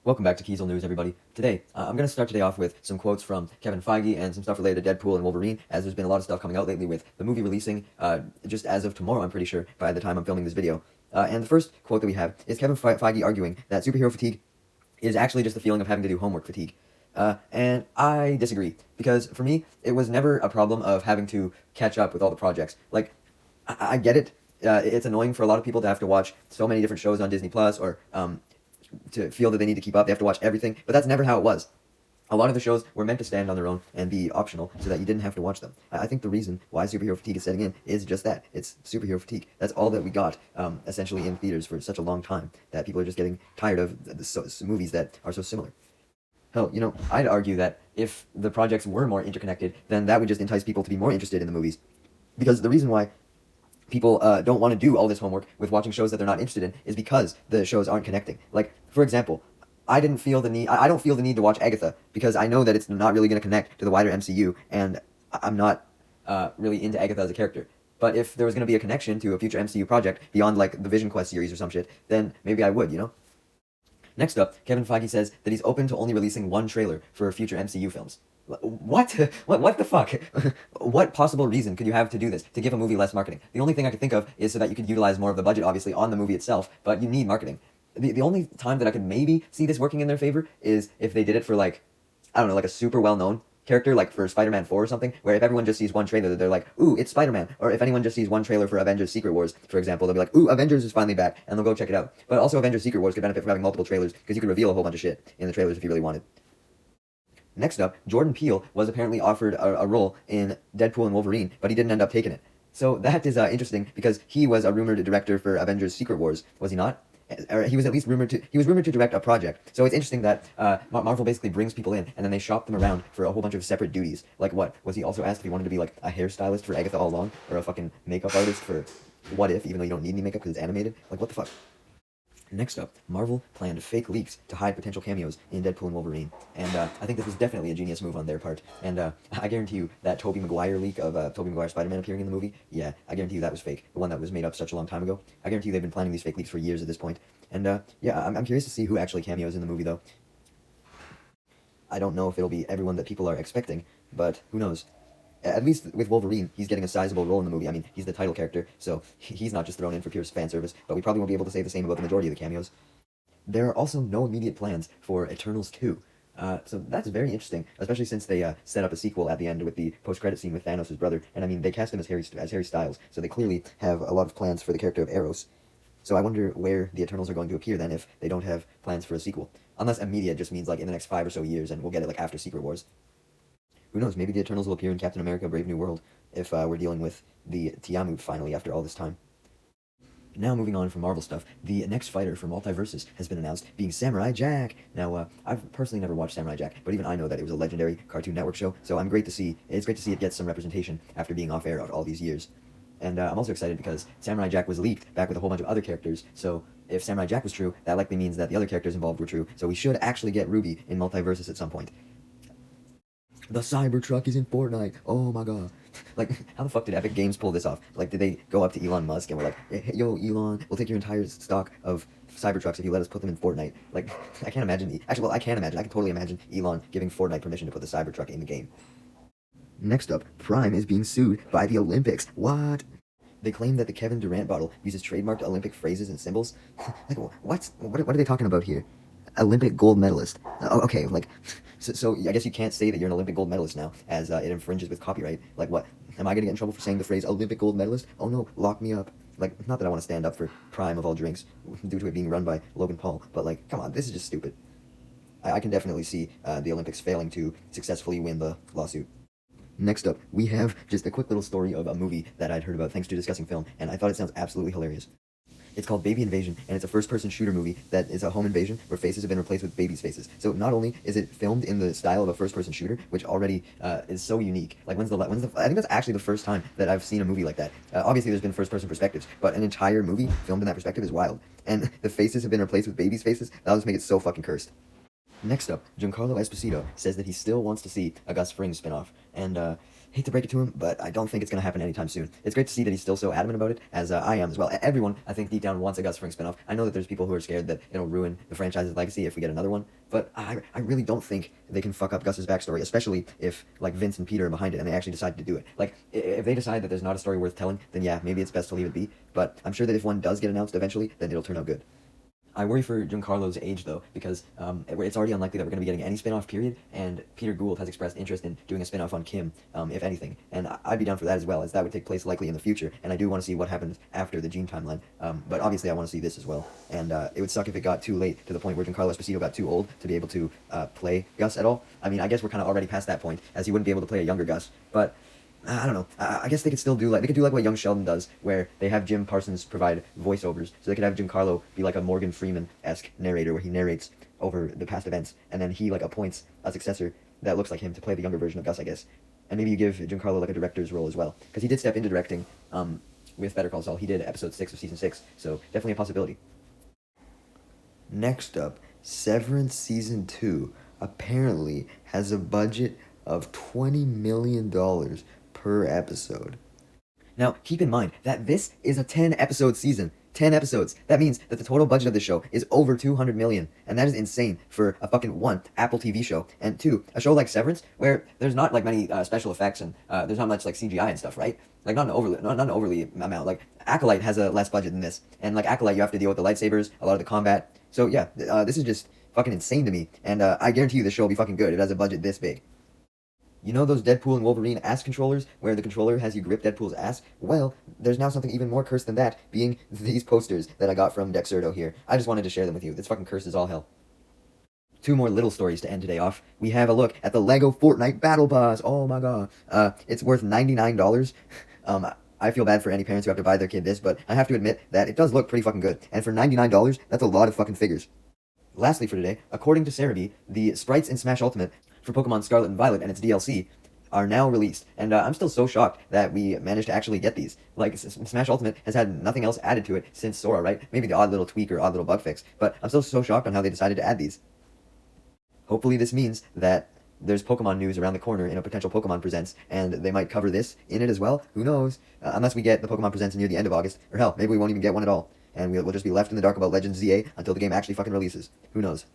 Welcome back to Kiesel News, everybody. Today, I'm going to start today off with some quotes from Kevin Feige and some stuff related to Deadpool and Wolverine, as there's been a lot of stuff coming out lately with the movie releasing just as of tomorrow, I'm pretty sure, by the time I'm filming this video. And the first quote that we have is Kevin Feige arguing that superhero fatigue is actually just the feeling of having to do homework fatigue. And I disagree, because for me, it was never a problem of having to catch up with all the projects. Like, I get it. It's annoying for a lot of people to have to watch so many different shows on Disney Plus, or to feel that they need to keep up, they have to watch everything, but that's never how it was. A lot of the shows were meant to stand on their own and be optional so that you didn't have to watch them. I think the reason why superhero fatigue is setting in is just that. It's superhero fatigue. That's all that we got, essentially, in theaters for such a long time, that people are just getting tired of the movies that are so similar. Hell, I'd argue that if the projects were more interconnected, then that would just entice people to be more interested in the movies. Because the reason why people don't want to do all this homework with watching shows that they're not interested in is because the shows aren't connecting. Like, for example, I don't feel the need to watch Agatha, because I know that it's not really going to connect to the wider MCU, and I'm not really into Agatha as a character. But if there was going to be a connection to a future MCU project beyond, like, the Vision Quest series or some shit, then maybe I would, Next up, Kevin Feige says that he's open to only releasing one trailer for future MCU films. What? What the fuck? What possible reason could you have to do this, to give a movie less marketing? The only thing I could think of is so that you could utilize more of the budget, obviously, on the movie itself, but you need marketing. The only time that I could maybe see this working in their favor is if they did it for, like, I don't know, like a super well-known character, like for Spider-Man 4 or something, where if everyone just sees one trailer, they're like, ooh, it's Spider-Man. Or if anyone just sees one trailer for Avengers Secret Wars, for example, they'll be like, ooh, Avengers is finally back, and they'll go check it out. But also Avengers Secret Wars could benefit from having multiple trailers, because you could reveal a whole bunch of shit in the trailers if you really wanted. Next up, Jordan Peele was apparently offered a role in Deadpool and Wolverine, but he didn't end up taking it. So that is interesting, because he was a rumored director for Avengers Secret Wars, was he not? Or he was at least rumored to direct a project. So it's interesting that Marvel basically brings people in, and then they shop them around for a whole bunch of separate duties. Like, what? Was he also asked if he wanted to be, like, a hairstylist for Agatha all along? Or a fucking makeup artist for What If, even though you don't need any makeup because it's animated? Like, what the fuck? Next up, Marvel planned fake leaks to hide potential cameos in Deadpool and Wolverine. And I think this was definitely a genius move on their part. And I guarantee you that Tobey Maguire leak of Tobey Maguire Spider-Man appearing in the movie, yeah, I guarantee you that was fake. The one that was made up such a long time ago. I guarantee you they've been planning these fake leaks for years at this point. And yeah, I'm curious to see who actually cameos in the movie, though. I don't know if it'll be everyone that people are expecting, but who knows. At least with Wolverine, he's getting a sizable role in the movie. I mean, he's the title character, so he's not just thrown in for pure fan service, but we probably won't be able to say the same about the majority of the cameos. There are also no immediate plans for Eternals 2. So that's very interesting, especially since they set up a sequel at the end with the post-credit scene with Thanos' brother. And I mean, they cast him as Harry Styles, so they clearly have a lot of plans for the character of Eros. So I wonder where the Eternals are going to appear then if they don't have plans for a sequel. Unless immediate just means like in the next 5 or so years, and we'll get it like after Secret Wars. Who knows, maybe the Eternals will appear in Captain America Brave New World if we're dealing with the Tiamut finally after all this time. Now moving on from Marvel stuff, the next fighter for Multiverses has been announced, being Samurai Jack. Now, I've personally never watched Samurai Jack, but even I know that it was a legendary Cartoon Network show, so it's great to see it get some representation after being off air all these years. And I'm also excited because Samurai Jack was leaked back with a whole bunch of other characters, so if Samurai Jack was true, that likely means that the other characters involved were true, so we should actually get Ruby in Multiverses at some point. The Cybertruck is in Fortnite. Oh my god. Like, how the fuck did Epic Games pull this off? Like, did they go up to Elon Musk and were like, hey, yo, Elon, we'll take your entire stock of Cybertrucks if you let us put them in Fortnite? Like, I can't imagine. Actually, well, I can imagine. I can totally imagine Elon giving Fortnite permission to put the Cybertruck in the game. Next up, Prime is being sued by the Olympics. What? They claim that the Kevin Durant bottle uses trademarked Olympic phrases and symbols. Like, what are they talking about here? Olympic gold medalist. Oh, okay, like, so I guess you can't say that you're an Olympic gold medalist now, as it infringes with copyright. Like, what? Am I gonna get in trouble for saying the phrase Olympic gold medalist? Oh no, lock me up. Like, not that I want to stand up for Prime of all drinks, due to it being run by Logan Paul, but like, come on, this is just stupid. I can definitely see the Olympics failing to successfully win the lawsuit. Next up, we have just a quick little story of a movie that I'd heard about thanks to discussing film, and I thought it sounds absolutely hilarious. It's called Baby Invasion, and it's a first-person shooter movie that is a home invasion where faces have been replaced with babies' faces. So not only is it filmed in the style of a first-person shooter, which already is so unique. Like, I think that's actually the first time that I've seen a movie like that. Obviously, there's been first-person perspectives, but an entire movie filmed in that perspective is wild. And the faces have been replaced with babies' faces. That'll just make it so fucking cursed. Next up, Giancarlo Esposito says that he still wants to see a Gus Fring spinoff, and hate to break it to him, but I don't think it's going to happen anytime soon. It's great to see that he's still so adamant about it, as I am as well. Everyone, I think, deep down wants a Gus Fring spinoff. I know that there's people who are scared that it'll ruin the franchise's legacy if we get another one, But I really don't think they can fuck up Gus's backstory, especially if, like, Vince and Peter are behind it and they actually decide to do it. Like, if they decide that there's not a story worth telling, then yeah, maybe it's best to leave it be. But I'm sure that if one does get announced eventually, then it'll turn out good. I worry for Giancarlo's age, though, because it's already unlikely that we're going to be getting any spin-off, period, and Peter Gould has expressed interest in doing a spin-off on Kim, if anything, and I'd be down for that as well, as that would take place likely in the future, and I do want to see what happens after the Gene timeline, but obviously I want to see this as well, and it would suck if it got too late to the point where Giancarlo Esposito got too old to be able to play Gus at all. I mean, I guess we're kind of already past that point, as he wouldn't be able to play a younger Gus, but I don't know. I guess they could still do like what Young Sheldon does, where they have Jim Parsons provide voiceovers, so they could have Giancarlo be like a Morgan Freeman-esque narrator, where he narrates over the past events, and then he like appoints a successor that looks like him to play the younger version of Gus, I guess. And maybe you give Giancarlo like a director's role as well, because he did step into directing with Better Call Saul. He did episode 6 of season 6, so definitely a possibility. Next up, Severance season 2 apparently has a budget of $20 million per episode. Now, keep in mind that this is a 10-episode season. 10 episodes. That means that the total budget of the show is over $200 million, and that is insane for a fucking, 1, Apple TV show, and 2, a show like Severance, where there's not like many special effects, and there's not much like CGI and stuff, right? Like not an overly amount. Like Acolyte has a less budget than this, and like Acolyte you have to deal with the lightsabers, a lot of the combat. So yeah, this is just fucking insane to me, and I guarantee you this show will be fucking good. It has a budget this big. You know those Deadpool and Wolverine ass controllers, where the controller has you grip Deadpool's ass? Well, there's now something even more cursed than that, being these posters that I got from Dexerto here. I just wanted to share them with you. This fucking curse is all hell. 2 more little stories to end today off. We have a look at the LEGO Fortnite Battle Pass. Oh my god. It's worth $99. I feel bad for any parents who have to buy their kid this, but I have to admit that it does look pretty fucking good. And for $99, that's a lot of fucking figures. Lastly for today, according to Cerebi, the sprites in Smash Ultimate for Pokemon Scarlet and Violet and its DLC are now released, and I'm still so shocked that we managed to actually get these. Like, Smash Ultimate has had nothing else added to it since Sora, right? Maybe the odd little tweak or odd little bug fix, but I'm still so shocked on how they decided to add these. Hopefully this means that there's Pokemon news around the corner in a potential Pokemon Presents, and they might cover this in it as well. Who knows? Unless we get the Pokemon Presents near the end of August, or hell, maybe we won't even get one at all, and we'll just be left in the dark about Legends ZA until the game actually fucking releases. Who knows?